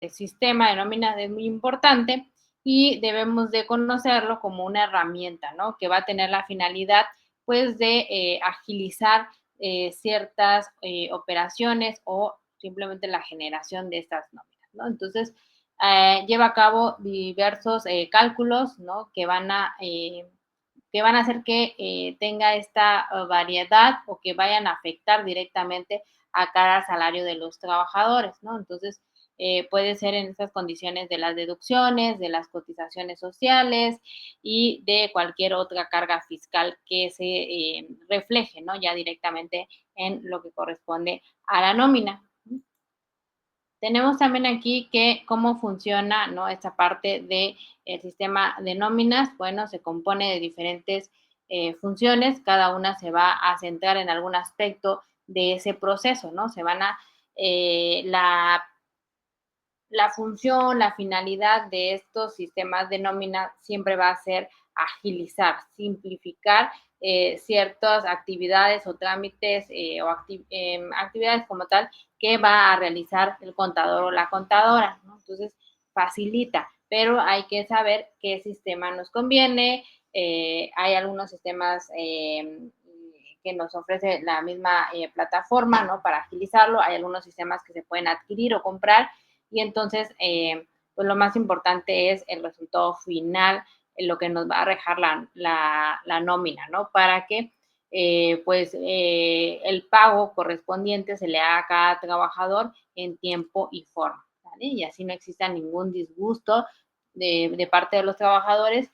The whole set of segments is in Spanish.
sistema de nóminas es muy importante y debemos de conocerlo como una herramienta, ¿no? Que va a tener la finalidad, pues, de agilizar ciertas operaciones o simplemente la generación de estas nóminas, ¿no? Entonces, lleva a cabo diversos cálculos, ¿no? Que van a hacer que tenga esta variedad o que vayan a afectar directamente a cada salario de los trabajadores, ¿no? Entonces, puede ser en estas condiciones de las deducciones, de las cotizaciones sociales y de cualquier otra carga fiscal que se refleje, ¿no? Ya directamente en lo que corresponde a la nómina. Tenemos también aquí que cómo funciona, ¿no? Esta parte de el sistema de nóminas. Bueno, se compone de diferentes funciones, cada una se va a centrar en algún aspecto de ese proceso, ¿no? Se van a, la función, la finalidad de estos sistemas de nómina siempre va a ser agilizar, simplificar ciertas actividades o trámites actividades como tal que va a realizar el contador o la contadora, ¿no? Entonces, facilita, pero hay que saber qué sistema nos conviene. Hay algunos sistemas que nos ofrece la misma plataforma, ¿no? Para agilizarlo. Hay algunos sistemas que se pueden adquirir o comprar y entonces, pues lo más importante es el resultado final, lo que nos va a dejar la nómina, ¿no? Para que pues el pago correspondiente se le haga a cada trabajador en tiempo y forma, ¿vale? Y así no exista ningún disgusto de parte de los trabajadores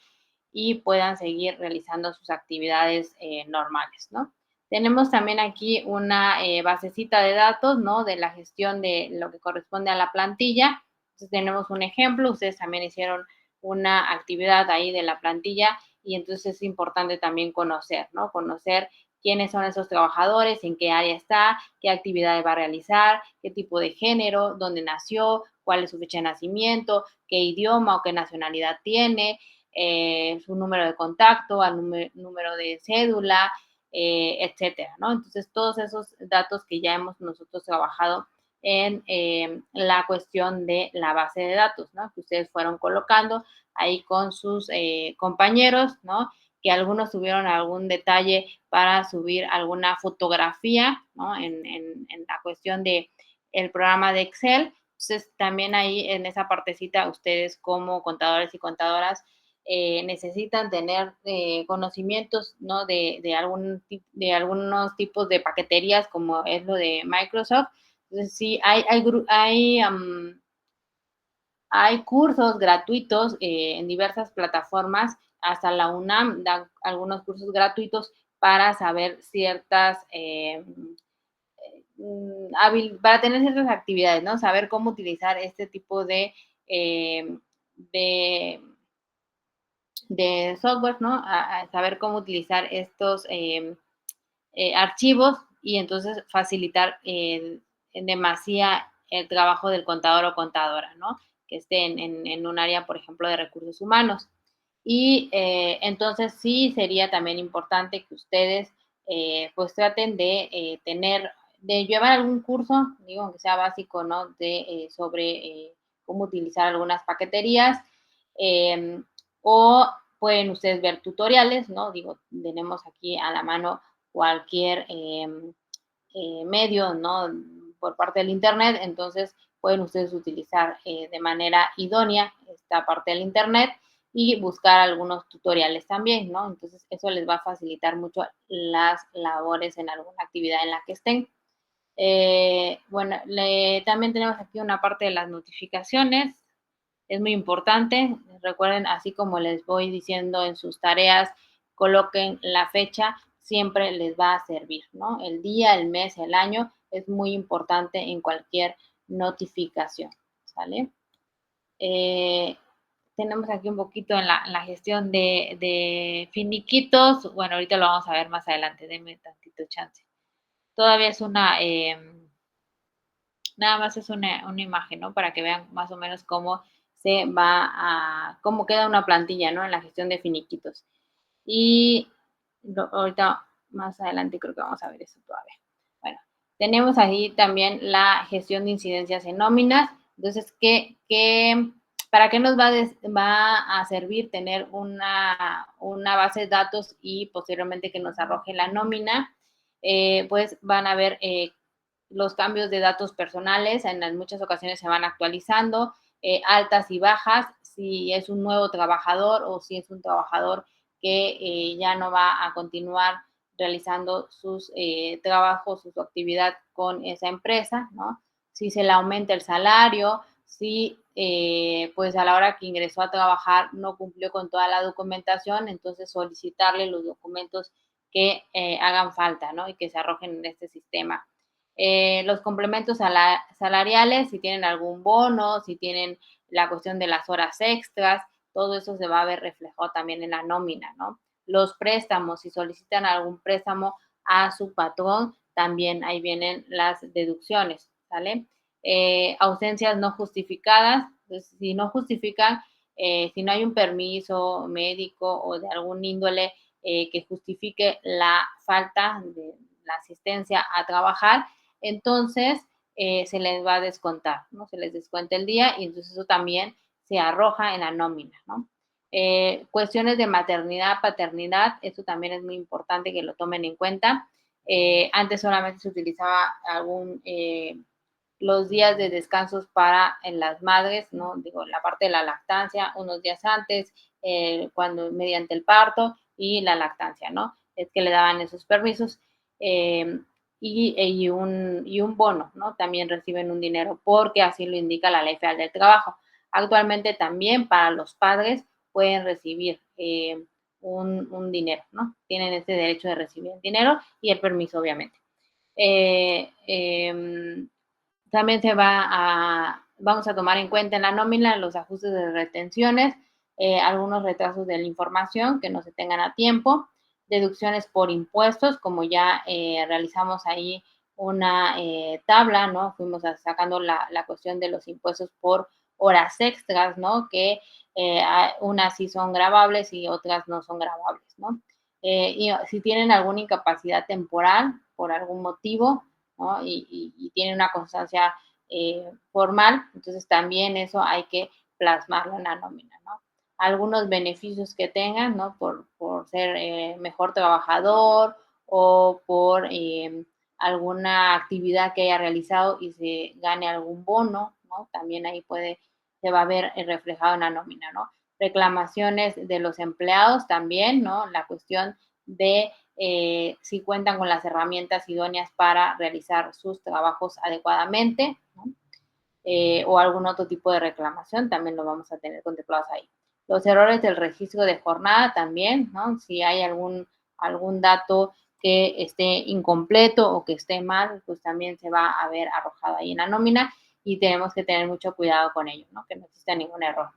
y puedan seguir realizando sus actividades normales, ¿no? Tenemos también aquí una basecita de datos, ¿no? De la gestión de lo que corresponde a la plantilla. Entonces tenemos un ejemplo, ustedes también hicieron una actividad ahí de la plantilla y entonces es importante también conocer, ¿no? Conocer quiénes son esos trabajadores, en qué área está, qué actividades va a realizar, qué tipo de género, dónde nació, cuál es su fecha de nacimiento, qué idioma o qué nacionalidad tiene, su número de contacto, al número de cédula, etcétera, ¿no? Entonces, todos esos datos que ya hemos nosotros trabajado en la cuestión de la base de datos, ¿no? Que ustedes fueron colocando ahí con sus compañeros, ¿no? Que algunos tuvieron algún detalle para subir alguna fotografía, ¿no? En la cuestión de el programa de Excel. Entonces, también ahí en esa partecita, ustedes como contadores y contadoras necesitan tener conocimientos, ¿no? De algunos tipos de paqueterías, como es lo de Microsoft. Entonces, sí, hay cursos gratuitos en diversas plataformas, hasta la UNAM da algunos cursos gratuitos para saber ciertas, para tener ciertas actividades, ¿no? Saber cómo utilizar este tipo eh, de, de software, ¿no? A saber cómo utilizar estos archivos y entonces facilitar en demasía el trabajo del contador o contadora, ¿no? Que esté en un área, por ejemplo, de recursos humanos. Y entonces sí sería también importante que ustedes pues traten de de llevar algún curso, digo, aunque sea básico, ¿no? Sobre cómo utilizar algunas paqueterías. Eh, o pueden ustedes ver tutoriales, ¿no? Digo, tenemos aquí a la mano cualquier medio, ¿no? Por parte del Internet, entonces pueden ustedes utilizar de manera idónea esta parte del Internet y buscar algunos tutoriales también, ¿no? Entonces eso les va a facilitar mucho las labores en alguna actividad en la que estén. Bueno, también tenemos aquí una parte de las notificaciones. Es muy importante. Recuerden, así como les voy diciendo en sus tareas, coloquen la fecha, siempre les va a servir, ¿no? El día, el mes, el año es muy importante en cualquier notificación, ¿sale? Eh, tenemos aquí un poquito en la gestión de finiquitos. Bueno, ahorita lo vamos a ver más adelante, denme tantito chance. Todavía es nada más es una imagen, ¿no? Para que vean más o menos cómo cómo queda una plantilla, ¿no? En la gestión de finiquitos. Y ahorita más adelante creo que vamos a ver eso todavía. Bueno, tenemos ahí también la gestión de incidencias en nóminas. Entonces, para qué nos va a servir tener una base de datos y posteriormente que nos arroje la nómina? Pues van a ver los cambios de datos personales, en muchas ocasiones se van actualizando, altas y bajas, si es un nuevo trabajador o si es un trabajador que ya no va a continuar realizando sus trabajos, su actividad con esa empresa, ¿no? Si se le aumenta el salario, si pues a la hora que ingresó a trabajar no cumplió con toda la documentación, entonces solicitarle los documentos que hagan falta, ¿no? Y que se arrojen en este sistema. Los complementos salariales, si tienen algún bono, si tienen la cuestión de las horas extras, todo eso se va a ver reflejado también en la nómina, ¿no? Los préstamos, si solicitan algún préstamo a su patrón, también ahí vienen las deducciones, ¿sale? Ausencias no justificadas, pues, si no justifican, si no hay un permiso médico o de algún índole que justifique la falta de la asistencia a trabajar, entonces se les va a descontar, ¿no? Se les descuenta el día y entonces eso también se arroja en la nómina, ¿no? Cuestiones de maternidad, paternidad, eso también es muy importante que lo tomen en cuenta. Antes solamente se utilizaba los días de descansos para en las madres, ¿no? Digo, la parte de la lactancia, unos días antes, cuando mediante el parto y la lactancia, ¿no? Es que le daban esos permisos. Eh, y un bono, ¿no? También reciben un dinero porque así lo indica la Ley Federal del Trabajo. Actualmente también para los padres pueden recibir un dinero, ¿no? Tienen ese derecho de recibir el dinero y el permiso, obviamente. Eh, eh, También vamos a tomar en cuenta en la nómina los ajustes de retenciones, algunos retrasos de la información que no se tengan a tiempo, deducciones por impuestos, como ya realizamos ahí una tabla, ¿no? Fuimos sacando la cuestión de los impuestos por horas extras, ¿no? Que unas sí son grabables y otras no son grabables, ¿no? Y si tienen alguna incapacidad temporal por algún motivo, ¿no? Y tiene una constancia formal, entonces también eso hay que plasmarlo en la nómina, ¿no? Algunos beneficios que tengan, ¿no? Por ser mejor trabajador o por alguna actividad que haya realizado y se gane algún bono, ¿no? También ahí se va a ver reflejado en la nómina, ¿no? Reclamaciones de los empleados también, ¿no? La cuestión de si cuentan con las herramientas idóneas para realizar sus trabajos adecuadamente, ¿no? O algún otro tipo de reclamación, también lo vamos a tener contemplados ahí. Los errores del registro de jornada también, ¿no? Si hay algún dato que esté incompleto o que esté mal, pues también se va a ver arrojado ahí en la nómina y tenemos que tener mucho cuidado con ello, ¿no? Que no exista ningún error.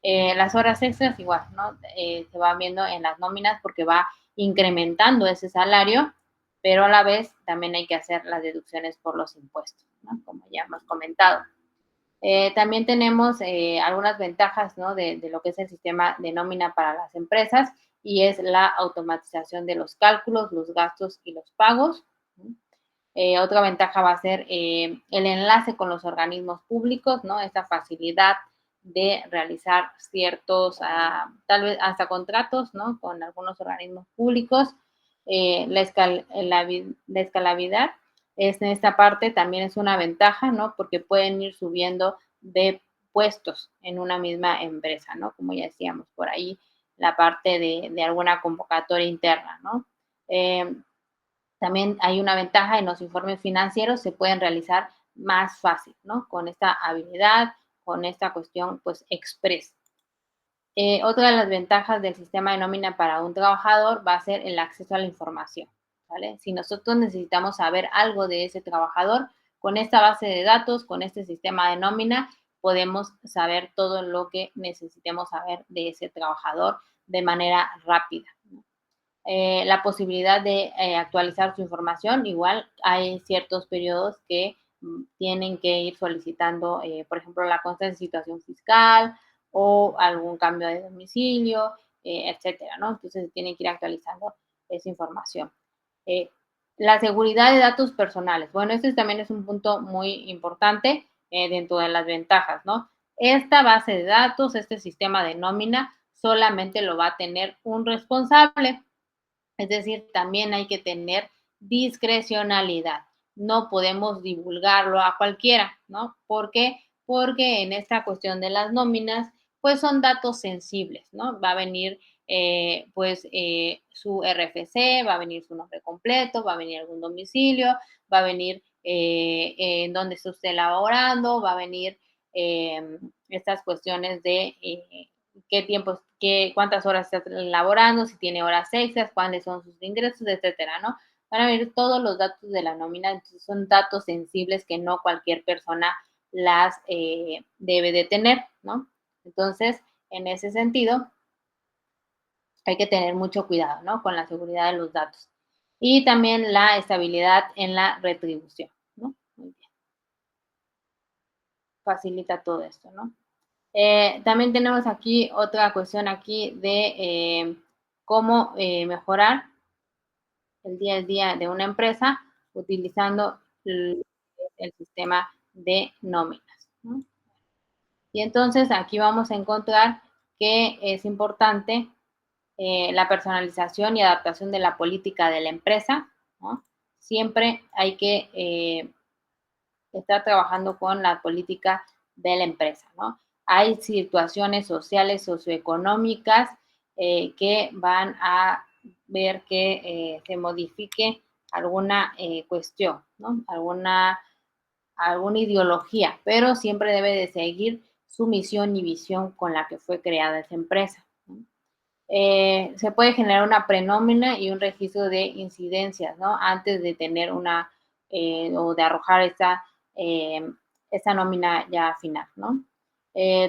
Las horas extras igual, ¿no? Se va viendo en las nóminas porque va incrementando ese salario, pero a la vez también hay que hacer las deducciones por los impuestos, ¿no? Como ya hemos comentado. También tenemos algunas ventajas, ¿no? De lo que es el sistema de nómina para las empresas y es la automatización de los cálculos, los gastos y los pagos. ¿No? Otra ventaja va a ser el enlace con los organismos públicos, ¿no? Esta facilidad de realizar ciertos, tal vez hasta contratos, ¿no? Con algunos organismos públicos. La escalabilidad en esta parte también es una ventaja, ¿no? Porque pueden ir subiendo de puestos en una misma empresa, ¿no? Como ya decíamos, por ahí la parte de alguna convocatoria interna, ¿no? También hay una ventaja en los informes financieros, se pueden realizar más fácil, ¿no? Con esta habilidad, con esta cuestión, pues, express. Otra de las ventajas del sistema de nómina para un trabajador va a ser el acceso a la información, ¿vale? Si nosotros necesitamos saber algo de ese trabajador, con esta base de datos, con este sistema de nómina, podemos saber todo lo que necesitemos saber de ese trabajador de manera rápida. ¿No? La posibilidad de actualizar su información, igual hay ciertos periodos que tienen que ir solicitando, por ejemplo, la constancia de situación fiscal o algún cambio de domicilio, etcétera, ¿no? Entonces se tiene que ir actualizando esa información. Eh, la seguridad de datos personales. Bueno, este también es un punto muy importante dentro de las ventajas, ¿no? Esta base de datos, este sistema de nómina, solamente lo va a tener un responsable. Es decir, también hay que tener discrecionalidad. No podemos divulgarlo a cualquiera, ¿no? ¿Por qué? Porque en esta cuestión de las nóminas, pues son datos sensibles, ¿no? Va a venir, su RFC, va a venir su nombre completo, va a venir algún domicilio, va a venir en dónde está usted laborando, va a venir estas cuestiones de qué tiempo, cuántas horas está laborando, si tiene horas extras, cuáles son sus ingresos, etcétera, ¿no? Van a ver todos los datos de la nómina, entonces son datos sensibles que no cualquier persona las debe de tener, ¿no? Entonces, en ese sentido, hay que tener mucho cuidado, ¿no? Con la seguridad de los datos. Y también la estabilidad en la retribución, ¿no? Muy bien. Facilita todo esto, ¿no? También tenemos aquí otra cuestión aquí de cómo mejorar el día a día de una empresa utilizando el sistema de nóminas, ¿no? Y entonces aquí vamos a encontrar que es importante la personalización y adaptación de la política de la empresa, ¿no? Siempre hay que estar trabajando con la política de la empresa, ¿no? Hay situaciones sociales, socioeconómicas que van a ver que se modifique alguna cuestión, ¿no? Alguna ideología, pero siempre debe de seguir su misión y visión con la que fue creada esa empresa, ¿no? Se puede generar una prenómina y un registro de incidencias, ¿no? Antes de tener o de arrojar esa nómina ya final, ¿no?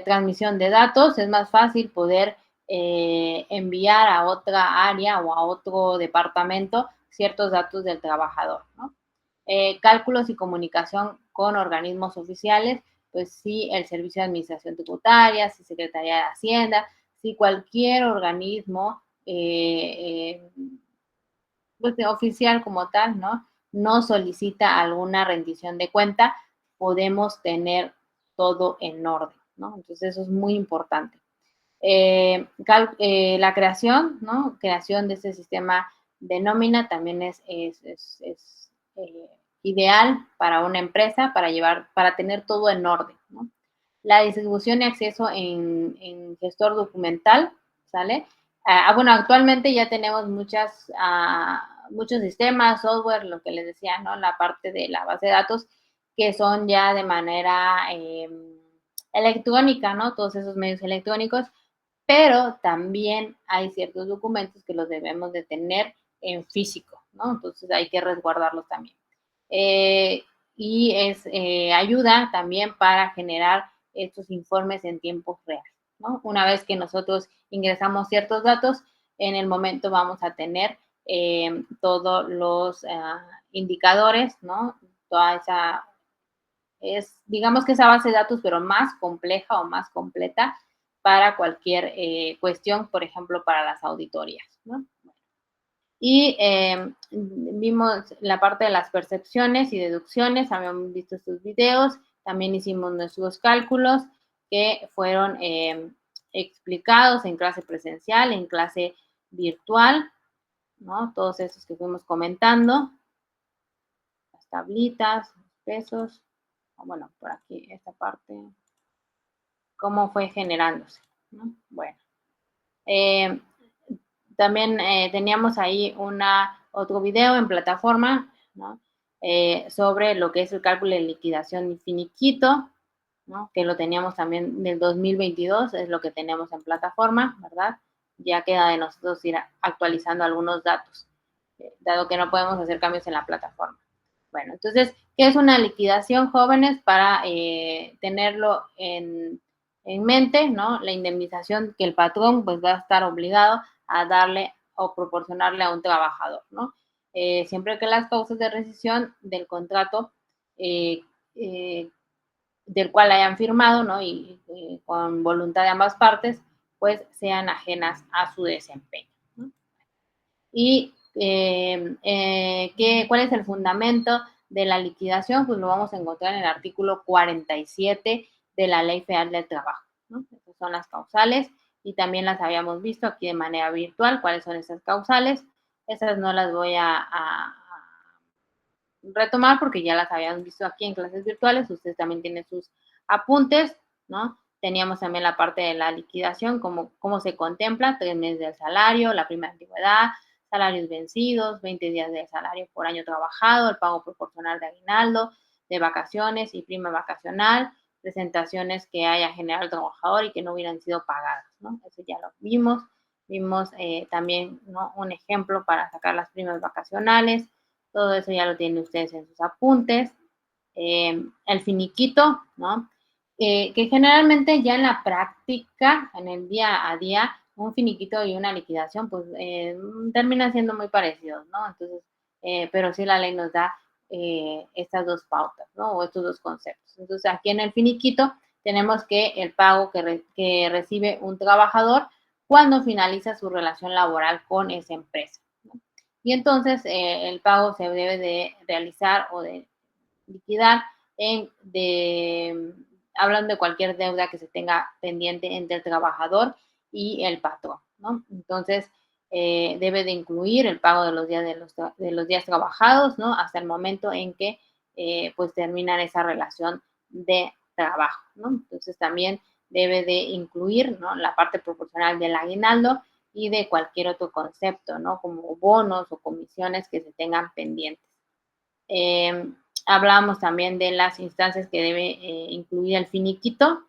Transmisión de datos, es más fácil poder enviar a otra área o a otro departamento ciertos datos del trabajador, ¿no? Cálculos y comunicación con organismos oficiales, pues sí, el Servicio de Administración Tributaria, sí, Secretaría de Hacienda, si cualquier organismo pues, oficial como tal, ¿no? No solicita alguna rendición de cuenta, podemos tener todo en orden, ¿no? Entonces eso es muy importante. La creación, ¿no? Creación de este sistema de nómina también es ideal para una empresa para tener todo en orden, ¿no? La distribución y acceso en gestor documental, ¿sale? Bueno, actualmente ya tenemos muchos sistemas, software, lo que les decía, ¿no? La parte de la base de datos, que son ya de manera electrónica, ¿no? Todos esos medios electrónicos, pero también hay ciertos documentos que los debemos de tener en físico, ¿no? Entonces hay que resguardarlos también. Y ayuda también para generar estos informes en tiempo real, ¿no? Una vez que nosotros ingresamos ciertos datos, en el momento vamos a tener todos los indicadores, ¿no? Toda esa, digamos que esa base de datos, pero más compleja o más completa para cualquier cuestión, por ejemplo, para las auditorías, ¿no? Y vimos la parte de las percepciones y deducciones, habíamos visto estos videos, también hicimos nuestros cálculos que fueron explicados en clase presencial, en clase virtual, ¿no? Todos esos que fuimos comentando, las tablitas, los pesos, bueno, por aquí esta parte, cómo fue generándose, ¿no? Bueno. También teníamos ahí otro video en plataforma, ¿no? Sobre lo que es el cálculo de liquidación y finiquito, ¿no? Que lo teníamos también del 2022, es lo que tenemos en plataforma, ¿verdad? Ya queda de nosotros ir actualizando algunos datos, dado que no podemos hacer cambios en la plataforma. Bueno, entonces, ¿qué es una liquidación, jóvenes? Para tenerlo en mente, ¿no? La indemnización que el patrón pues va a estar obligado a darle o proporcionarle a un trabajador, ¿no? Siempre que las causas de rescisión del contrato eh, eh, del cual hayan firmado, ¿no? Y con voluntad de ambas partes, pues sean ajenas a su desempeño, ¿no? Y ¿cuál es el fundamento de la liquidación, pues lo vamos a encontrar en el artículo 47 de la Ley Federal del Trabajo, ¿no? Esas son las causales y también las habíamos visto aquí de manera virtual, cuáles son esas causales. Esas no las voy a retomar porque ya las habían visto aquí en clases virtuales. Ustedes también tienen sus apuntes, ¿no? Teníamos también la parte de la liquidación, cómo se contempla, 3 meses del salario, la prima de antigüedad, salarios vencidos, 20 días de salario por año trabajado, el pago proporcional de aguinaldo, de vacaciones y prima vacacional, presentaciones que haya generado el trabajador y que no hubieran sido pagadas, ¿no? Eso ya lo vimos. Vimos también, ¿no?, un ejemplo para sacar las primas vacacionales. Todo eso ya lo tienen ustedes en sus apuntes. El finiquito, ¿no? Que generalmente ya en la práctica, en el día a día, un finiquito y una liquidación, pues terminan siendo muy parecidos, ¿no? Entonces, pero sí la ley nos da estas dos pautas, ¿no? O estos dos conceptos. Entonces, aquí en el finiquito tenemos que el pago que recibe un trabajador cuando finaliza su relación laboral con esa empresa, ¿no? Y entonces el pago se debe de realizar o de liquidar hablando de cualquier deuda que se tenga pendiente entre el trabajador y el patrón, ¿no? Entonces, debe de incluir el pago de los días de los días trabajados, ¿no? Hasta el momento en que pues terminan esa relación de trabajo, ¿no? Entonces también debe de incluir, ¿no?, la parte proporcional del aguinaldo y de cualquier otro concepto, ¿no?, como bonos o comisiones que se tengan pendientes. Hablamos también de las instancias que debe incluir el finiquito,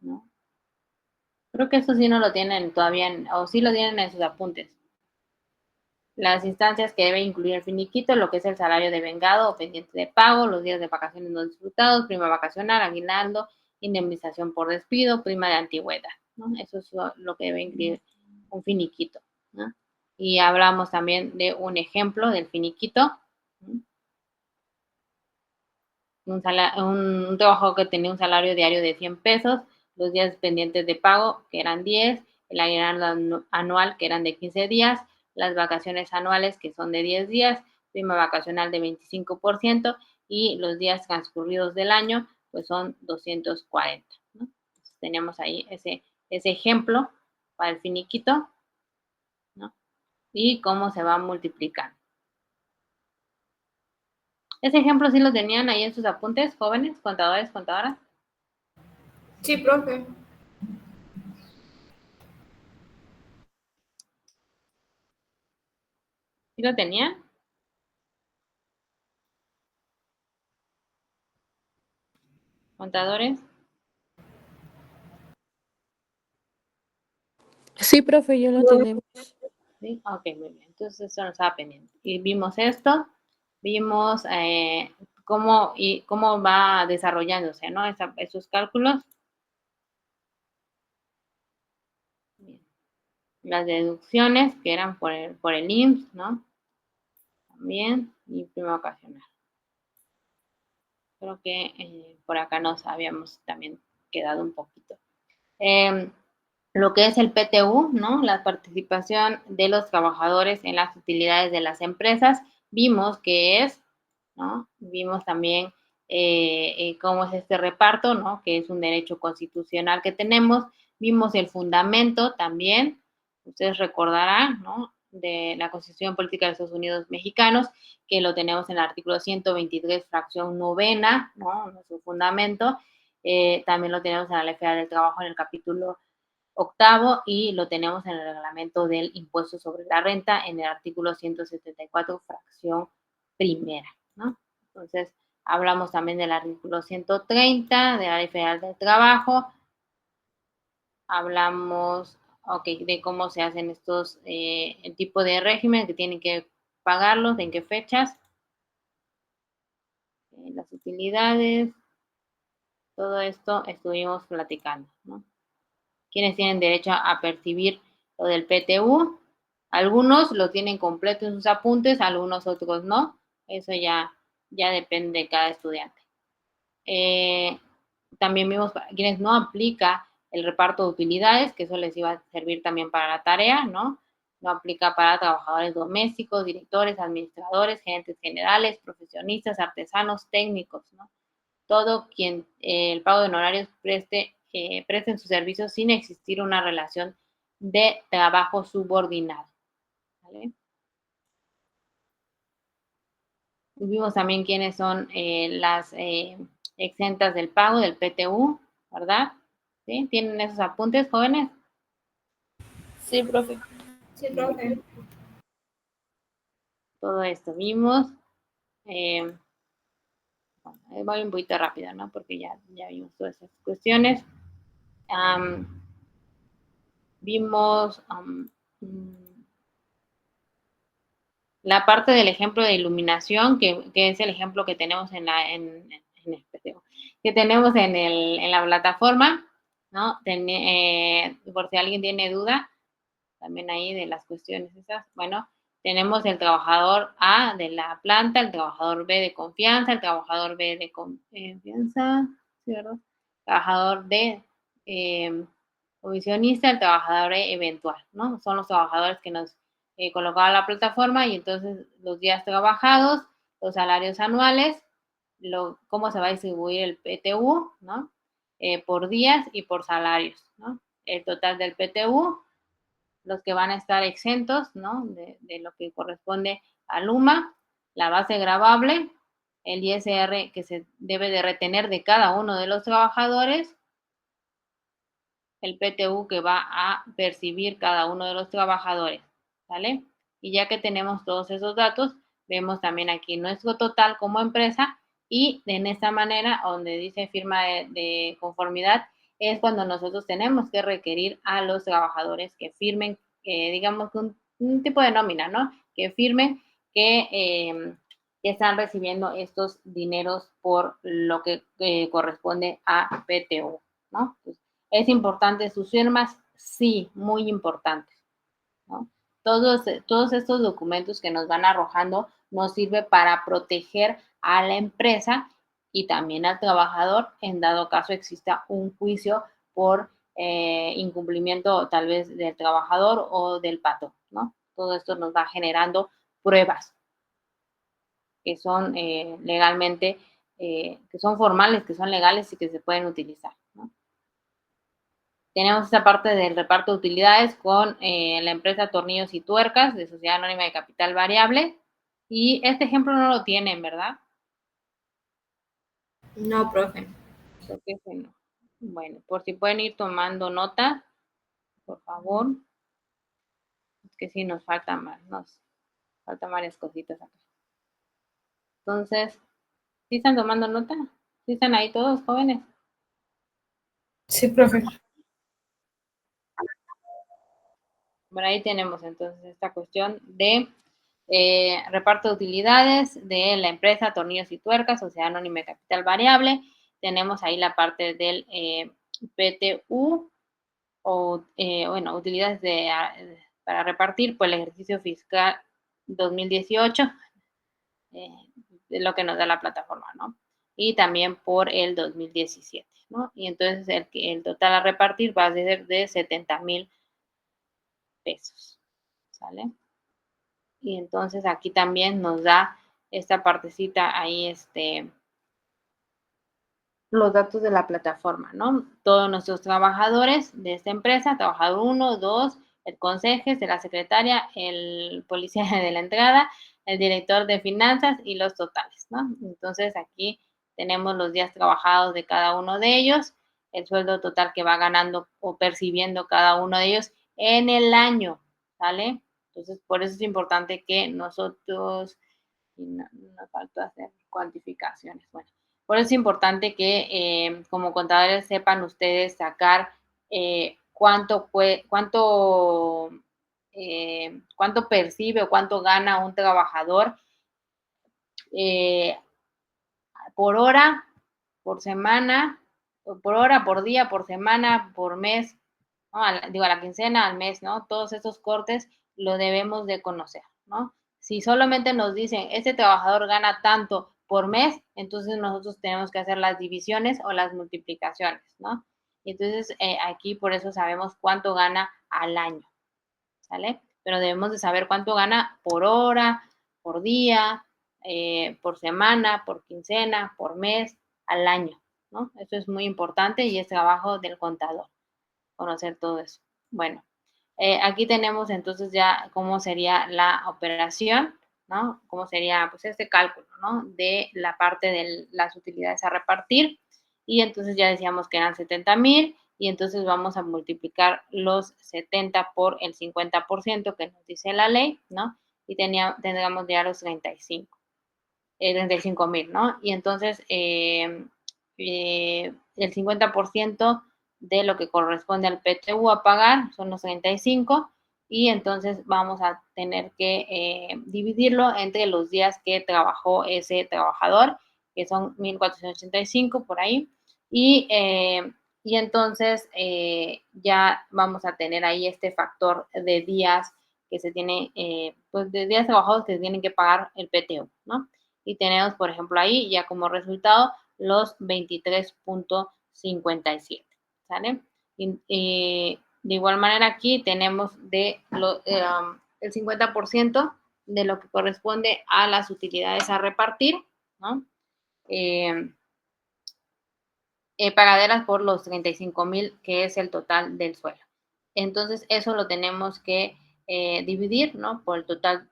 ¿no? Creo que eso sí no lo tienen todavía, o sí lo tienen en sus apuntes. Las instancias que debe incluir el finiquito, lo que es el salario de vengado o pendiente de pago, los días de vacaciones no disfrutados, prima vacacional, aguinaldo, indemnización por despido, prima de antigüedad, ¿no? Eso es lo que debe incluir un finiquito, ¿no? Y hablamos también de un ejemplo del finiquito, ¿no? Un trabajador que tenía un salario diario de 100 pesos, los días pendientes de pago, que eran 10, el aguinaldo anual, que eran de 15 días, las vacaciones anuales, que son de 10 días, prima vacacional de 25%, y los días transcurridos del año, pues son 240, ¿no? Entonces, tenemos ahí ese ejemplo para el finiquito, ¿no? Y cómo se va multiplicando. Ese ejemplo sí lo tenían ahí en sus apuntes, jóvenes, contadores, contadoras. Sí, profe. ¿Sí lo tenía? ¿Contadores? Sí, profe, ya lo tenemos. Sí, ok, muy bien. Entonces eso nos estaba pendiente. Y vimos esto, vimos cómo va desarrollándose, ¿no? Esos cálculos. Bien. Las deducciones que eran por el IMSS, ¿no? También, y prima ocasional. Creo que por acá nos habíamos también quedado un poquito. Lo que es el PTU, ¿no?, la participación de los trabajadores en las utilidades de las empresas, vimos que es, ¿no? Vimos también cómo es este reparto, ¿no?, que es un derecho constitucional que tenemos. Vimos el fundamento también, ustedes recordarán, ¿no?, de la Constitución Política de los Estados Unidos Mexicanos, que lo tenemos en el artículo 123, fracción novena, ¿no?, nuestro fundamento. También lo tenemos en la Ley Federal del Trabajo en el capítulo octavo y lo tenemos en el reglamento del impuesto sobre la renta en el artículo 174, fracción primera, ¿no? Entonces, hablamos también del artículo 130 de la Ley Federal del Trabajo, hablamos, de cómo se hacen estos, el tipo de régimen que tienen que pagarlos, en qué fechas, las utilidades, todo esto estuvimos platicando, ¿no? Quienes tienen derecho a percibir lo del PTU. Algunos lo tienen completo en sus apuntes, algunos otros no. Eso ya depende de cada estudiante. También vimos para quienes no aplica el reparto de utilidades, que eso les iba a servir también para la tarea, ¿no? No aplica para trabajadores domésticos, directores, administradores, gerentes generales, profesionistas, artesanos, técnicos, ¿no? Todo quien el pago de honorarios presten sus servicios sin existir una relación de trabajo subordinado. ¿Vale? Vimos también quiénes son las exentas del pago del PTU, ¿verdad? ¿Sí? ¿Tienen esos apuntes, jóvenes? Sí, profe. Sí, profe. Todo esto vimos. Bueno, voy un poquito rápido, ¿no? Porque ya vimos todas esas cuestiones. Vimos la parte del ejemplo de iluminación, que es el ejemplo que tenemos que tenemos en la plataforma, ¿no? Por si alguien tiene duda, también ahí de las cuestiones esas, bueno, tenemos el trabajador A de la planta, el trabajador B de confianza, el trabajador B de confianza, ¿cierto? Trabajador D comisionista, el trabajador E eventual, ¿no? Son los trabajadores que nos colocaba la plataforma y entonces los días trabajados, los salarios anuales, cómo se va a distribuir el PTU, ¿no? Por días y por salarios, ¿no? El total del PTU, los que van a estar exentos, ¿no? De lo que corresponde al UMA, la base gravable, el ISR que se debe de retener de cada uno de los trabajadores, el PTU que va a percibir cada uno de los trabajadores, ¿vale? Y ya que tenemos todos esos datos, vemos también aquí nuestro total como empresa y en esta manera, donde dice firma de conformidad, es cuando nosotros tenemos que requerir a los trabajadores que firmen, digamos, un tipo de nómina, ¿no? Que firmen que están recibiendo estos dineros por lo que corresponde a PTU, ¿no? Entonces, ¿es importante sus firmas? Sí, muy importantes, ¿no? Todos estos documentos que nos van arrojando nos sirve para proteger a la empresa y también al trabajador en dado caso exista un juicio por incumplimiento tal vez del trabajador o del patrón, ¿no? Todo esto nos va generando pruebas que son legalmente, que son formales, que son legales y que se pueden utilizar, ¿no? Tenemos esta parte del reparto de utilidades con la empresa Tornillos y Tuercas de Sociedad Anónima de Capital Variable. Y este ejemplo no lo tienen, ¿verdad? No, profe. Creo que ese no. Bueno, por si pueden ir tomando nota, por favor. Es que sí nos faltan varias cositas acá. Entonces, ¿sí están tomando nota? ¿Sí están ahí todos, jóvenes? Sí, profe. Por ahí tenemos entonces esta cuestión de reparto de utilidades de la empresa Tornillos y Tuercas, Sociedad Anónima de Capital Variable. Tenemos ahí la parte del PTU o, bueno, utilidades para repartir por el ejercicio fiscal 2018, de lo que nos da la plataforma, ¿no? Y también por el 2017, ¿no? Y entonces el total a repartir va a ser de 70,000 pesos, ¿sale? Y entonces aquí también nos da esta partecita ahí, los datos de la plataforma, ¿no? Todos nuestros trabajadores de esta empresa, trabajador 1, 2, el conserje de la secretaria, el policía de la entrada, el director de finanzas y los totales, ¿no? Entonces aquí tenemos los días trabajados de cada uno de ellos, el sueldo total que va ganando o percibiendo cada uno de ellos en el año, ¿sale? Entonces, por eso es importante que nosotros, nos falta hacer cuantificaciones, bueno, por eso es importante que como contadores sepan ustedes sacar cuánto percibe o cuánto gana un trabajador eh, por hora, por semana, por hora, por día, por semana, por mes, ¿no? Digo, a la quincena, al mes, ¿no? Todos estos cortes lo debemos de conocer, ¿no? Si solamente nos dicen, este trabajador gana tanto por mes, entonces nosotros tenemos que hacer las divisiones o las multiplicaciones, ¿no? Y entonces aquí por eso sabemos cuánto gana al año, ¿sale? pero debemos de saber cuánto gana por hora, por día, por semana, por quincena, por mes, al año, ¿no? Eso es muy importante y es trabajo del contador, conocer todo eso. Bueno, aquí tenemos entonces ya cómo sería la operación, ¿no? Cómo sería, pues, este cálculo, ¿no? De la parte de las utilidades a repartir. Y entonces ya decíamos que eran 70,000 y entonces vamos a multiplicar los 70 por el 50% que nos dice la ley, ¿no? Y tendríamos ya los 35,000, ¿no? Y entonces el 50% de lo que corresponde al PTU a pagar son los 35 y entonces vamos a tener que dividirlo entre los días que trabajó ese trabajador, que son 1,485 por ahí, y entonces ya vamos a tener ahí este factor de días que se tiene, pues de días trabajados que se tienen que pagar el PTU, ¿no? Y tenemos, por ejemplo, ahí ya como resultado los 23,57, ¿sale? De igual manera aquí tenemos el 50% de lo que corresponde a las utilidades a repartir, ¿no? Pagaderas por los 35,000, que es el total del suelo. Entonces, eso lo tenemos que dividir, ¿no? Por el total,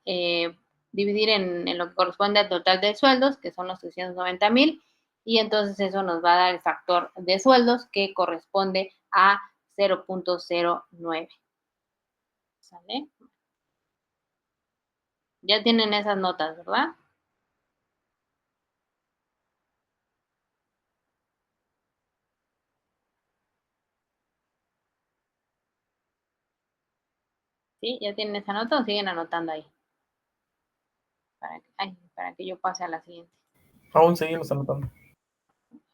dividir en lo que corresponde al total de sueldos, que son los 390,000, y entonces eso nos va a dar el factor de sueldos, que corresponde a 0,09. ¿Sale? Ya tienen esas notas, ¿verdad? ¿Sí? ¿Ya tienen esa nota o siguen anotando ahí? Para que yo pase a la siguiente. Aún seguimos anotando.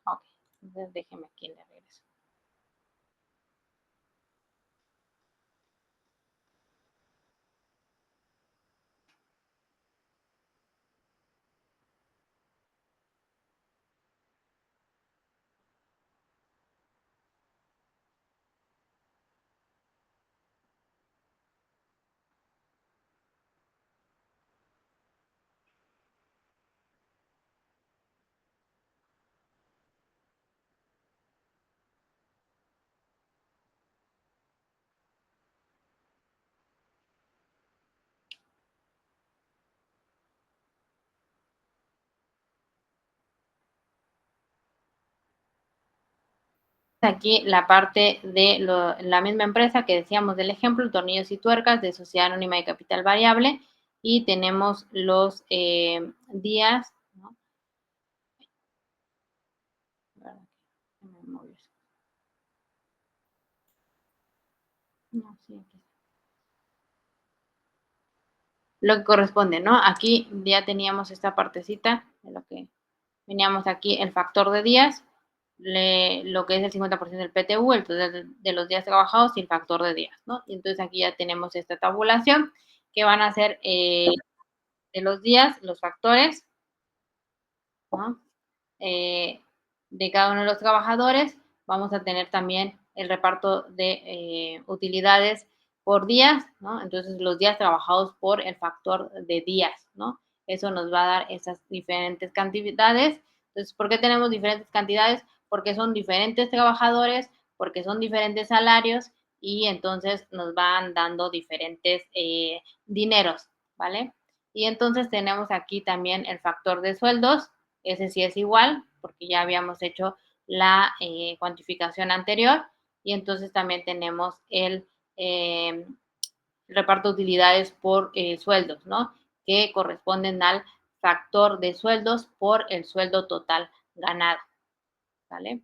Ok, entonces déjeme aquí en la regreso. Aquí la parte de la misma empresa que decíamos del ejemplo, Tornillos y Tuercas, de Sociedad Anónima de Capital Variable, y tenemos los días, ¿no? No, sí, aquí. Lo que corresponde, ¿no? Aquí ya teníamos esta partecita de lo que veníamos aquí, el factor de días, lo que es el 50% del PTU, el total de los días trabajados y el factor de días, ¿no? Y entonces aquí ya tenemos esta tabulación que van a ser de los días, los factores, ¿no? De cada uno de los trabajadores. Vamos a tener también el reparto de utilidades por días, ¿no? Entonces, los días trabajados por el factor de días, ¿no? Eso nos va a dar esas diferentes cantidades. Entonces, ¿por qué tenemos diferentes cantidades? Porque son diferentes trabajadores, porque son diferentes salarios y entonces nos van dando diferentes dineros, ¿vale? Y entonces tenemos aquí también el factor de sueldos, ese sí es igual, porque ya habíamos hecho la cuantificación anterior, y entonces también tenemos el reparto de utilidades por sueldos, ¿no? Que corresponden al factor de sueldos por el sueldo total ganado, ¿vale?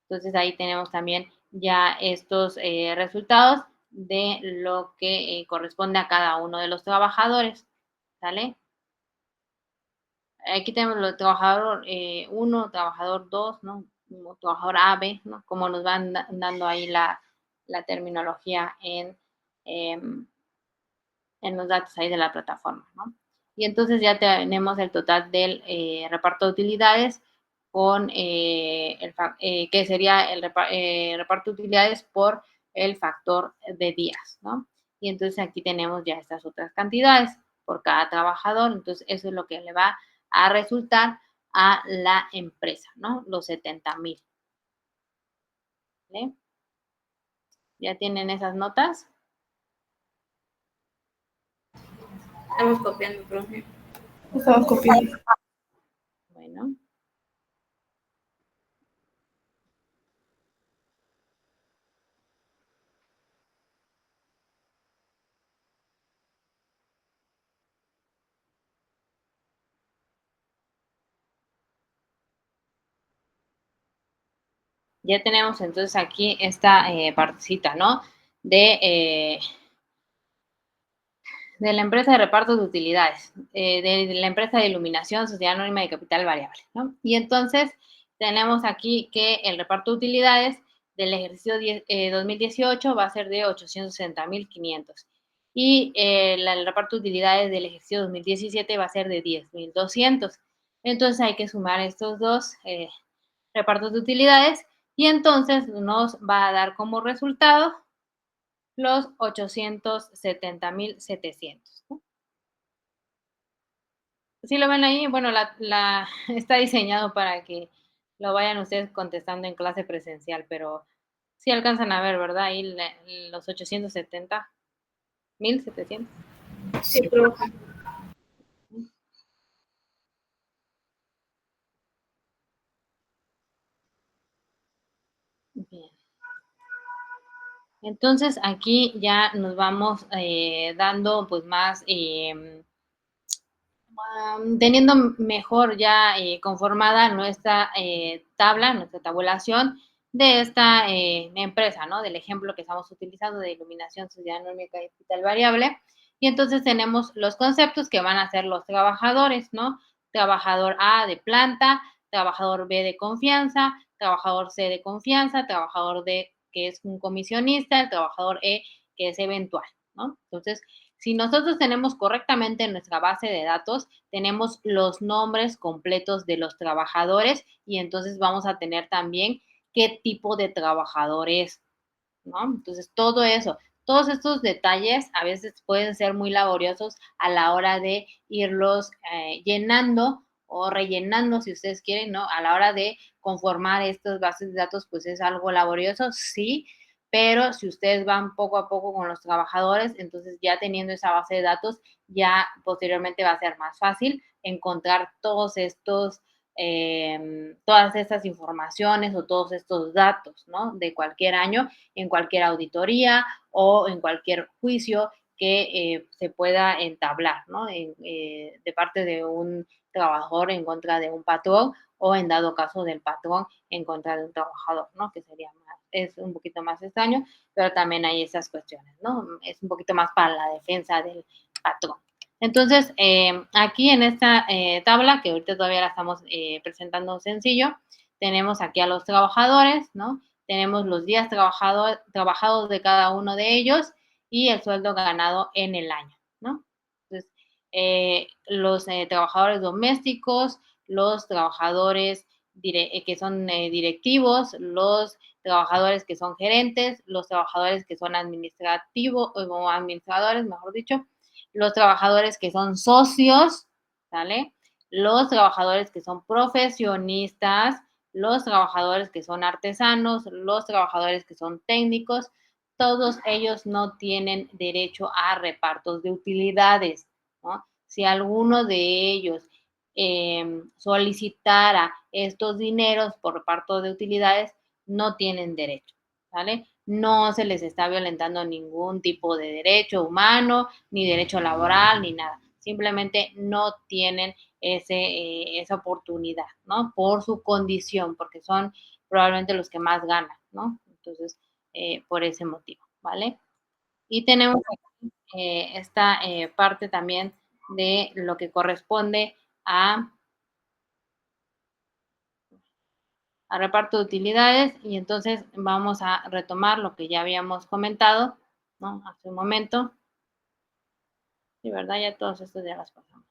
Entonces ahí tenemos también ya estos resultados de lo que corresponde a cada uno de los trabajadores, ¿sale? Aquí tenemos los trabajador 1, trabajador 2, ¿no? Trabajador A, B, ¿no? Como nos van dando ahí la terminología en los datos ahí de la plataforma, ¿no? Y entonces ya tenemos el total del reparto de utilidades con que sería el reparto de utilidades por el factor de días, ¿no? y entonces aquí tenemos ya estas otras cantidades por cada trabajador. Entonces, eso es lo que le va a resultar a la empresa, ¿no? Los 70,000. ¿Vale? ¿Ya tienen esas notas? Estamos copiando, profe. Estamos copiando. Bueno. Ya tenemos entonces aquí esta partecita, ¿no? De la empresa de reparto de utilidades, de la empresa de iluminación, sociedad anónima de capital variable, ¿no? Y entonces tenemos aquí que el reparto de utilidades del ejercicio 2018 va a ser de 860,500 y el reparto de utilidades del ejercicio 2017 va a ser de 10,200. Entonces hay que sumar estos dos repartos de utilidades y entonces nos va a dar como resultado los 870,700. ¿No? ¿Sí lo ven ahí? Bueno, está diseñado para que lo vayan ustedes contestando en clase presencial, pero sí alcanzan a ver, ¿verdad? Ahí los 870,700. Sí, profe. Bien. Entonces aquí ya nos vamos dando pues más teniendo mejor ya conformada nuestra tabla, nuestra tabulación de esta empresa, ¿no? Del ejemplo que estamos utilizando de iluminación, sociedad anónima y capital variable. Y entonces tenemos los conceptos que van a ser los trabajadores, ¿no? Trabajador A de planta, trabajador B de confianza, trabajador C de confianza, trabajador D que es un comisionista, el trabajador E que es eventual, ¿no? Entonces, si nosotros tenemos correctamente en nuestra base de datos, tenemos los nombres completos de los trabajadores y entonces vamos a tener también qué tipo de trabajador es, ¿no? Entonces, todo eso, todos estos detalles a veces pueden ser muy laboriosos a la hora de irlos llenando o rellenando, si ustedes quieren, ¿no? A la hora de conformar estas bases de datos, pues es algo laborioso, sí, pero si ustedes van poco a poco con los trabajadores, entonces ya teniendo esa base de datos, ya posteriormente va a ser más fácil encontrar todos estos, todas estas informaciones o todos estos datos, ¿no? De cualquier año, en cualquier auditoría o en cualquier juicio que se pueda entablar, ¿no? De parte de un trabajador en contra de un patrón o en dado caso del patrón en contra de un trabajador, ¿no? Que sería más, es un poquito más extraño, pero también hay esas cuestiones, ¿no? Es un poquito más para la defensa del patrón. Entonces, aquí en esta tabla, que ahorita todavía la estamos presentando sencillo, tenemos aquí a los trabajadores, ¿no? Tenemos los días trabajados de cada uno de ellos y el sueldo ganado en el año, ¿no? Entonces, los trabajadores domésticos, los trabajadores que son directivos, los trabajadores que son gerentes, los trabajadores que son administrativos o administradores, mejor dicho, los trabajadores que son socios, ¿sale? Los trabajadores que son profesionistas, los trabajadores que son artesanos, los trabajadores que son técnicos, todos ellos no tienen derecho a repartos de utilidades, ¿no? Si alguno de ellos solicitara estos dineros por reparto de utilidades, no tienen derecho, ¿vale? No se les está violentando ningún tipo de derecho humano, ni derecho laboral, ni nada. Simplemente no tienen esa oportunidad, ¿no? Por su condición, porque son probablemente los que más ganan, ¿no? Entonces, por ese motivo, ¿vale? Y tenemos aquí, esta parte también de lo que corresponde a reparto de utilidades y entonces vamos a retomar lo que ya habíamos comentado, ¿no? Hace un momento. Sí, ¿verdad? Ya todos estos ya las pasamos.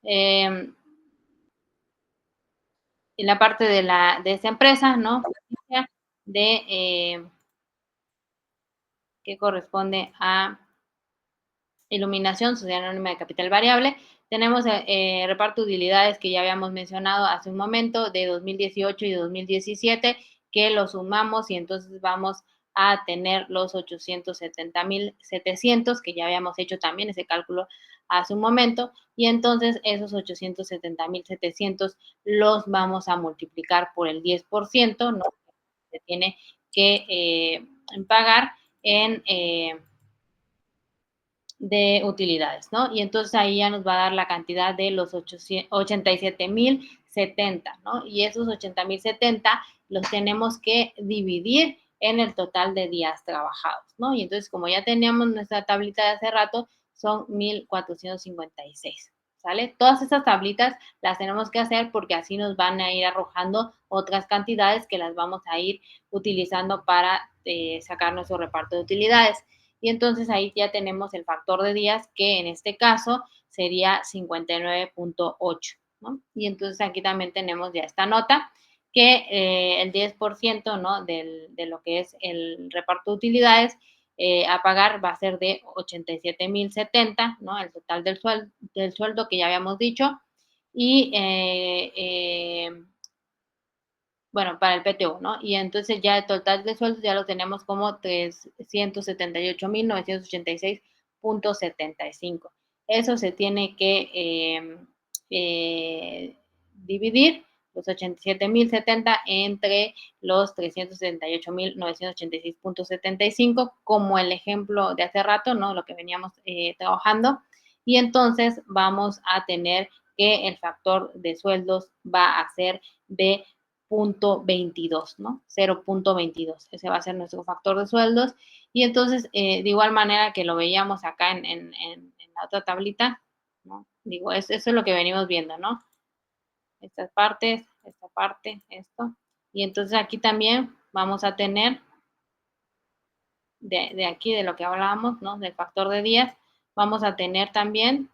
Y la parte de esta empresa, ¿no? De que corresponde a iluminación, sociedad anónima de capital variable. Tenemos reparto de utilidades que ya habíamos mencionado hace un momento, de 2018 y 2017, que lo sumamos y entonces vamos a tener los 870,700, que ya habíamos hecho también ese cálculo hace un momento, y entonces esos 870,700 los vamos a multiplicar por el 10%, ¿no? Se tiene que pagar en de utilidades, ¿no? Y entonces ahí ya nos va a dar la cantidad de los 87,070, ¿no? Y esos 80,070 los tenemos que dividir en el total de días trabajados, ¿no? Y entonces, como ya teníamos nuestra tablita de hace rato, son 1,456, ¿sale? Todas estas tablitas las tenemos que hacer porque así nos van a ir arrojando otras cantidades que las vamos a ir utilizando para sacar nuestro reparto de utilidades. Y entonces ahí ya tenemos el factor de días, que en este caso sería 59,8, ¿no? Y entonces aquí también tenemos ya esta nota, que el 10%, ¿no? De lo que es el reparto de utilidades a pagar va a ser de 87,070, ¿no? El total del sueldo que ya habíamos dicho. Y bueno, para el PTU, ¿no? Y entonces ya el total de sueldos ya lo tenemos como 378,986,75. Eso se tiene que dividir los 87,070 entre los 378,986,75, como el ejemplo de hace rato, ¿no? Lo que veníamos trabajando. Y entonces vamos a tener que el factor de sueldos va a ser de 0,22, ¿no? 0,22. Ese va a ser nuestro factor de sueldos. Y entonces, de igual manera que lo veíamos acá en la otra tablita, ¿no? Digo, eso es lo que venimos viendo, ¿no? Estas partes, esta parte, esto. Y entonces aquí también vamos a tener de aquí, de lo que hablábamos, ¿no? Del factor de días, vamos a tener también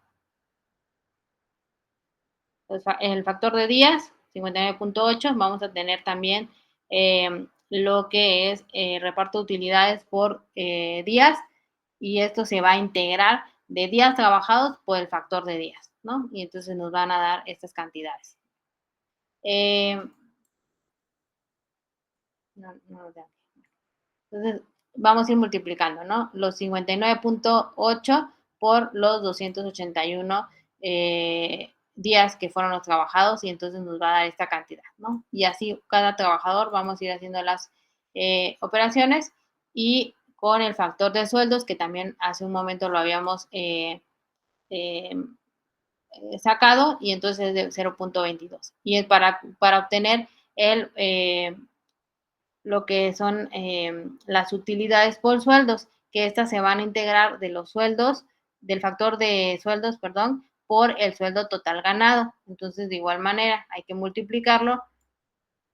el factor de días, 59,8, vamos a tener también lo que es reparto de utilidades por días, y esto se va a integrar de días trabajados por el factor de días, ¿no? Y entonces nos van a dar estas cantidades. Entonces, vamos a ir multiplicando, ¿no? Los 59,8 por los 281 días que fueron los trabajados, y entonces nos va a dar esta cantidad, ¿no? Y así cada trabajador vamos a ir haciendo las operaciones, y con el factor de sueldos, que también hace un momento lo habíamos sacado, y entonces es de 0,22. Y es para obtener lo que son las utilidades por sueldos, que estas se van a integrar de los sueldos, del factor de sueldos, perdón, por el sueldo total ganado. Entonces, de igual manera, hay que multiplicarlo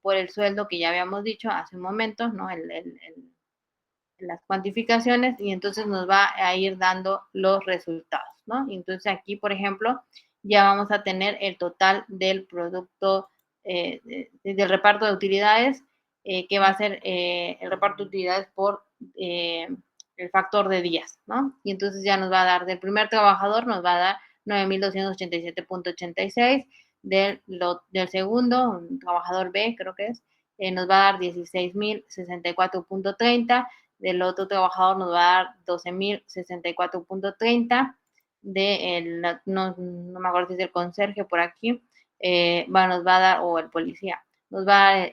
por el sueldo que ya habíamos dicho hace un momento, ¿no? Las cuantificaciones, y entonces nos va a ir dando los resultados, ¿no? Y entonces aquí, por ejemplo, ya vamos a tener el total del producto, del reparto de utilidades, que va a ser el reparto de utilidades por el factor de días, ¿no? Y entonces ya nos va a dar, del primer trabajador nos va a dar 9,287,86, del segundo, un trabajador B, creo que es, nos va a dar 16,064,30, del otro trabajador nos va a dar 12,064,30, no me acuerdo si es el conserje por aquí, bueno, nos va a dar, o el policía, nos va a dar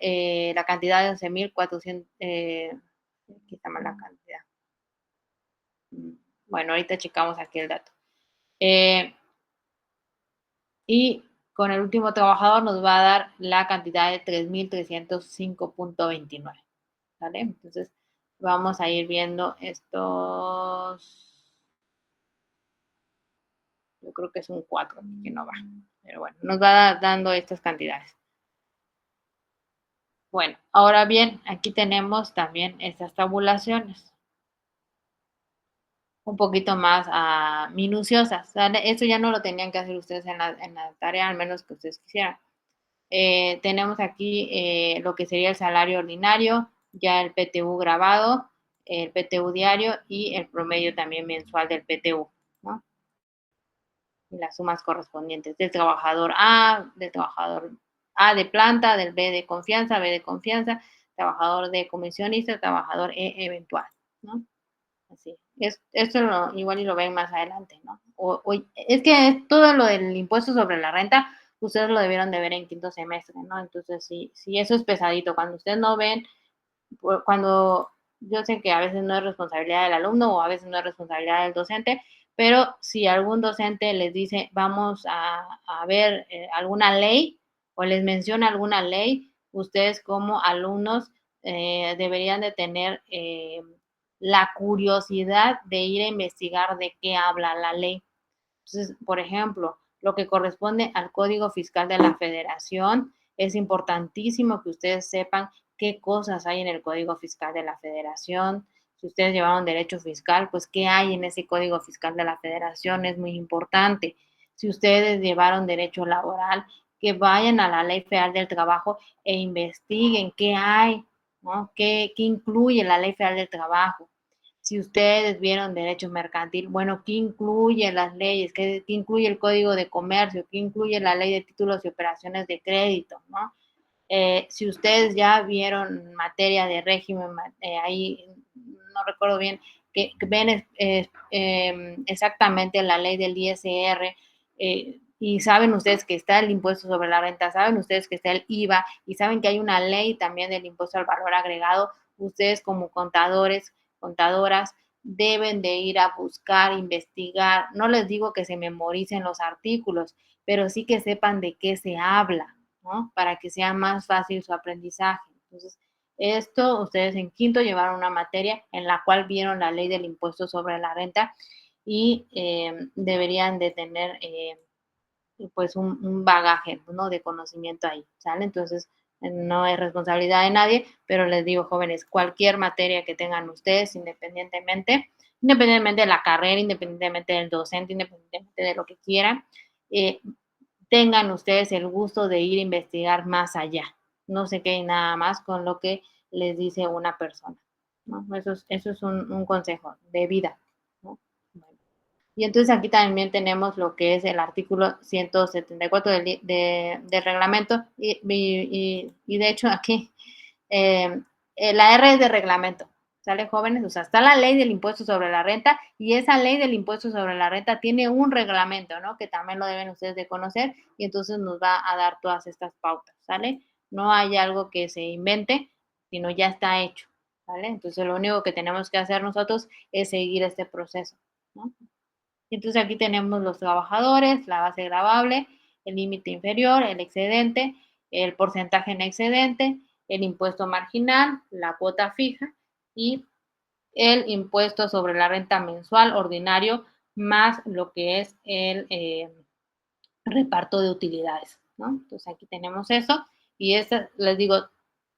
la cantidad de 11,400, aquí está mal la cantidad. Bueno, ahorita checamos aquí el dato. Y con el último trabajador nos va a dar la cantidad de 3,305,29, ¿vale? Entonces, vamos a ir viendo estos, yo creo que es un 4, que no va, pero bueno, nos va dando estas cantidades. Bueno, ahora bien, aquí tenemos también estas tabulaciones un poquito más minuciosas, ¿vale? Esto ya no lo tenían que hacer ustedes en la tarea, al menos que ustedes quisieran. Tenemos aquí lo que sería el salario ordinario, ya el PTU grabado, el PTU diario y el promedio también mensual del PTU, ¿no? Y las sumas correspondientes del trabajador A de planta, del B de confianza, trabajador de comisionista, trabajador E eventual, ¿no? Así. Esto igual y lo ven más adelante, ¿no? Es que todo lo del impuesto sobre la renta, ustedes lo debieron de ver en quinto semestre, ¿no? Entonces, sí, eso es pesadito. Cuando ustedes no ven, cuando yo sé que a veces no es responsabilidad del alumno o a veces no es responsabilidad del docente, pero si algún docente les dice, vamos a ver alguna ley o les menciona alguna ley, ustedes como alumnos deberían de tener la curiosidad de ir a investigar de qué habla la ley. Entonces, por ejemplo, lo que corresponde al Código Fiscal de la Federación, es importantísimo que ustedes sepan qué cosas hay en el Código Fiscal de la Federación. Si ustedes llevaron derecho fiscal, pues qué hay en ese Código Fiscal de la Federación es muy importante. Si ustedes llevaron derecho laboral, que vayan a la Ley Federal del Trabajo e investiguen qué hay, ¿no? ¿Qué incluye la Ley Federal del Trabajo? Si ustedes vieron derecho mercantil, bueno, ¿qué incluye las leyes? ¿Qué incluye el Código de Comercio? ¿Qué incluye la Ley de Títulos y Operaciones de Crédito? ¿No? Si ustedes ya vieron materia de régimen, ahí no recuerdo bien, que ven exactamente la ley del ISR, y saben ustedes que está el impuesto sobre la renta, saben ustedes que está el IVA y saben que hay una ley también del impuesto al valor agregado, ustedes como contadores, contadoras, deben de ir a buscar, investigar. No les digo que se memoricen los artículos, pero sí que sepan de qué se habla, ¿no? Para que sea más fácil su aprendizaje. Entonces, esto ustedes en quinto llevaron una materia en la cual vieron la ley del impuesto sobre la renta y deberían de tener pues un bagaje, ¿no? De conocimiento ahí, ¿sale? Entonces, no es responsabilidad de nadie, pero les digo, jóvenes, cualquier materia que tengan ustedes, independientemente de la carrera, independientemente del docente, independientemente de lo que quieran, tengan ustedes el gusto de ir a investigar más allá. No se queden nada más con lo que les dice una persona, ¿no? Eso es un consejo de vida, ¿no? Bueno. Y entonces aquí también tenemos lo que es el artículo 174 del reglamento y de hecho aquí la R es de reglamento, ¿sale, jóvenes? O sea, está la ley del impuesto sobre la renta y esa ley del impuesto sobre la renta tiene un reglamento, ¿no? Que también lo deben ustedes de conocer y entonces nos va a dar todas estas pautas, ¿sale? No hay algo que se invente, sino ya está hecho, ¿vale? Entonces lo único que tenemos que hacer nosotros es seguir este proceso, ¿no? Entonces aquí tenemos los trabajadores, la base gravable, el límite inferior, el excedente, el porcentaje en excedente, el impuesto marginal, la cuota fija y el impuesto sobre la renta mensual ordinario más lo que es el reparto de utilidades, ¿no? Entonces aquí tenemos eso y les digo,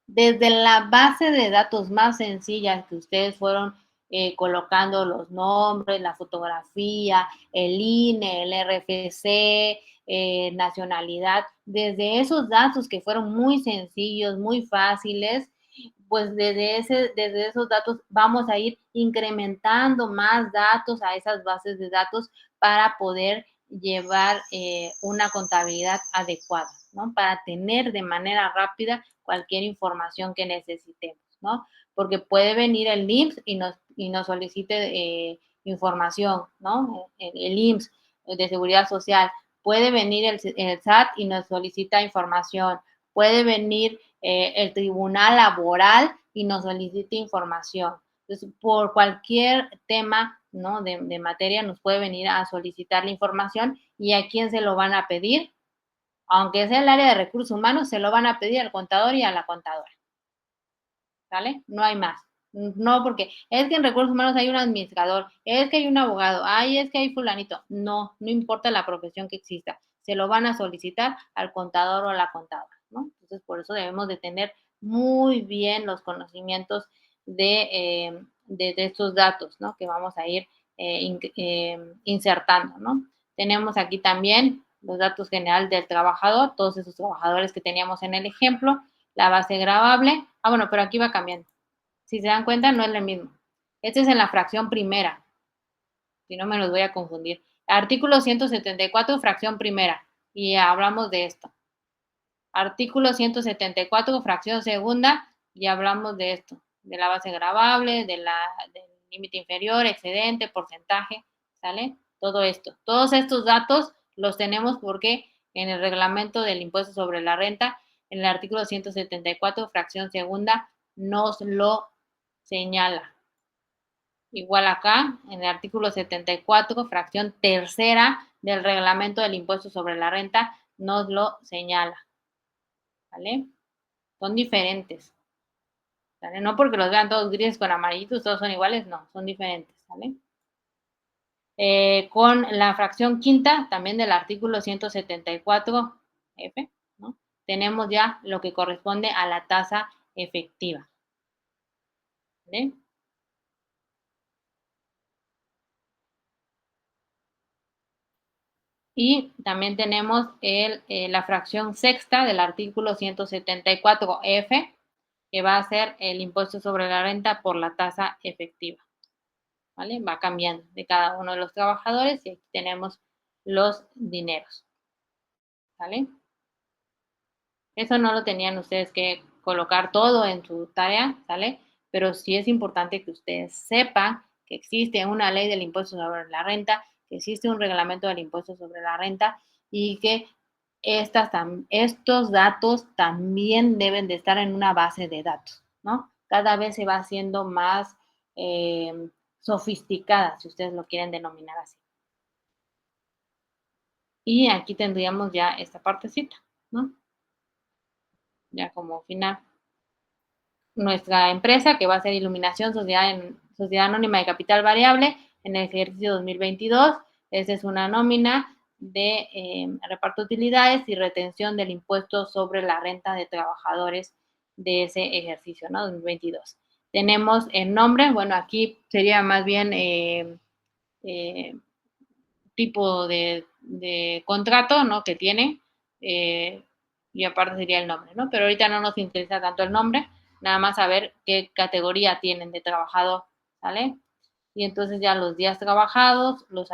desde la base de datos más sencilla que ustedes fueron colocando los nombres, la fotografía, el INE, el RFC, nacionalidad, desde esos datos que fueron muy sencillos, muy fáciles, pues desde esos datos vamos a ir incrementando más datos a esas bases de datos para poder llevar una contabilidad adecuada, ¿no? Para tener de manera rápida cualquier información que necesitemos, ¿no? Porque puede venir el IMSS y nos solicite información, ¿no? El IMSS de Seguridad Social, puede venir el SAT y nos solicita información, puede venir el Tribunal Laboral y nos solicita información. Entonces, por cualquier tema, ¿no? de materia nos puede venir a solicitar la información y a quién se lo van a pedir, aunque sea el área de recursos humanos, se lo van a pedir al contador y a la contadora. ¿Sale? No hay más. No, porque es que en recursos humanos hay un administrador, es que hay un abogado, ay, es que hay fulanito. No, no importa la profesión que exista, se lo van a solicitar al contador o a la contadora, ¿no? Entonces, por eso debemos de tener muy bien los conocimientos de estos datos, ¿no? Que vamos a ir insertando, ¿no? Tenemos aquí también los datos generales del trabajador, todos esos trabajadores que teníamos en el ejemplo, la base gravable. Bueno, pero aquí va cambiando. Si se dan cuenta, no es lo mismo. Este es en la fracción primera, si no me los voy a confundir. Artículo 174, fracción primera, y hablamos de esto. Artículo 174, fracción segunda, y hablamos de esto, de la base gravable, del límite inferior, excedente, porcentaje, ¿sale? Todo esto. Todos estos datos los tenemos porque en el reglamento del impuesto sobre la renta, en el artículo 174, fracción segunda, nos lo señala. Igual acá, en el artículo 74, fracción tercera del reglamento del impuesto sobre la renta, nos lo señala. ¿Vale? Son diferentes. ¿Vale? No porque los vean todos grises con amarillitos, todos son iguales, no, son diferentes. ¿Vale? Con la fracción quinta, también del artículo 174F, ¿no? Tenemos ya lo que corresponde a la tasa efectiva. ¿Vale? Y también tenemos la fracción sexta del artículo 174F, que va a ser el impuesto sobre la renta por la tasa efectiva. ¿Vale? Va cambiando de cada uno de los trabajadores y aquí tenemos los dineros. ¿Vale? Eso no lo tenían ustedes que colocar todo en su tarea, ¿sale? Pero sí es importante que ustedes sepan que existe una ley del impuesto sobre la renta, que existe un reglamento del impuesto sobre la renta y que estos datos también deben de estar en una base de datos, ¿no? Cada vez se va haciendo más sofisticada, si ustedes lo quieren denominar así. Y aquí tendríamos ya esta partecita, ¿no? Ya como final. Nuestra empresa, que va a ser Iluminación Sociedad Anónima de Capital Variable, en el ejercicio 2022. Esta es una nómina de reparto de utilidades y retención del impuesto sobre la renta de trabajadores de ese ejercicio, ¿no? 2022. Tenemos el nombre, bueno, aquí sería más bien tipo de contrato, ¿no? Que tiene, y aparte sería el nombre, ¿no? Pero ahorita no nos interesa tanto el nombre, nada más saber qué categoría tienen de trabajador, ¿vale? Y entonces ya los días trabajados, los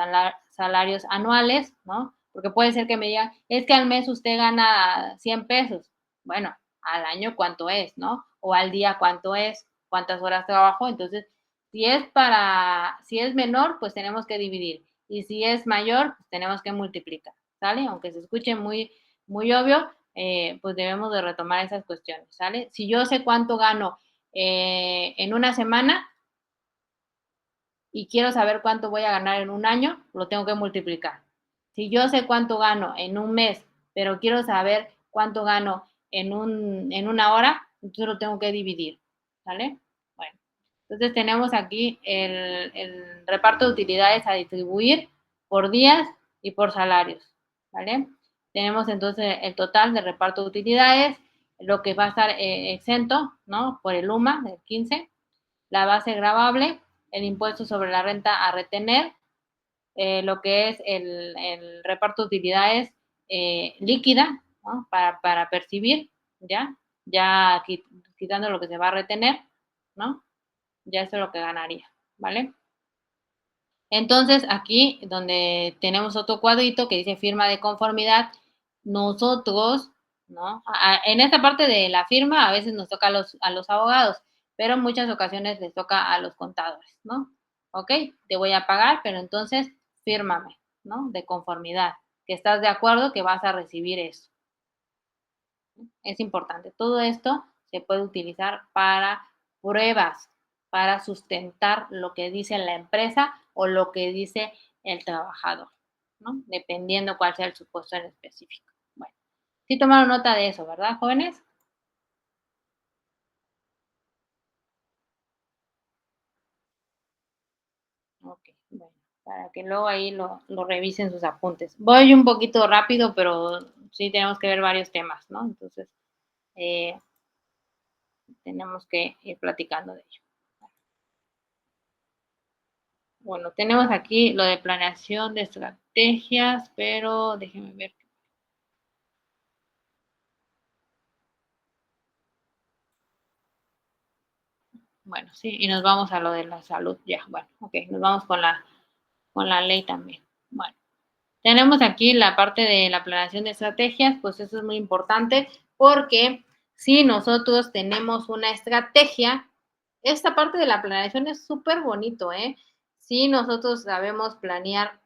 salarios anuales, ¿no? Porque puede ser que me digan, es que al mes usted gana 100 pesos. Bueno, al año cuánto es, ¿no? O al día cuánto es, cuántas horas trabajo. Entonces, si es menor, pues tenemos que dividir. Y si es mayor, pues tenemos que multiplicar, ¿sale? Aunque se escuche muy, muy obvio, pues debemos de retomar esas cuestiones, ¿sale? Si yo sé cuánto gano en una semana y quiero saber cuánto voy a ganar en un año, lo tengo que multiplicar. Si yo sé cuánto gano en un mes, pero quiero saber cuánto gano en una hora, entonces lo tengo que dividir, ¿vale? Bueno, entonces tenemos aquí el reparto de utilidades a distribuir por días y por salarios, ¿vale? Tenemos entonces el total de reparto de utilidades, lo que va a estar exento, ¿no? Por el UMA del 15, la base gravable, el impuesto sobre la renta a retener, lo que es el reparto de utilidades líquida, ¿no? Para percibir, ya quitando lo que se va a retener, ¿no? Ya eso es lo que ganaría, ¿vale? Entonces, aquí donde tenemos otro cuadrito que dice firma de conformidad, nosotros, ¿no? En esta parte de la firma a veces nos toca a los abogados, pero en muchas ocasiones les toca a los contadores, ¿no? Ok, te voy a pagar, pero entonces fírmame, ¿no? De conformidad, que estás de acuerdo que vas a recibir eso. Es importante. Todo esto se puede utilizar para pruebas, para sustentar lo que dice la empresa o lo que dice el trabajador, ¿no? Dependiendo cuál sea el supuesto en específico. Bueno, sí tomaron nota de eso, ¿verdad, jóvenes? Ok, bueno, para que luego ahí lo revisen sus apuntes. Voy un poquito rápido, pero sí tenemos que ver varios temas, ¿no? Entonces, tenemos que ir platicando de ello. Bueno, tenemos aquí lo de planeación de estrategias, pero déjenme ver. Bueno, sí, y nos vamos a lo de la salud ya. Bueno, ok, nos vamos con la ley también. Bueno, tenemos aquí la parte de la planeación de estrategias, pues eso es muy importante porque si nosotros tenemos una estrategia, esta parte de la planeación es súper bonito, ¿eh? Si nosotros sabemos planear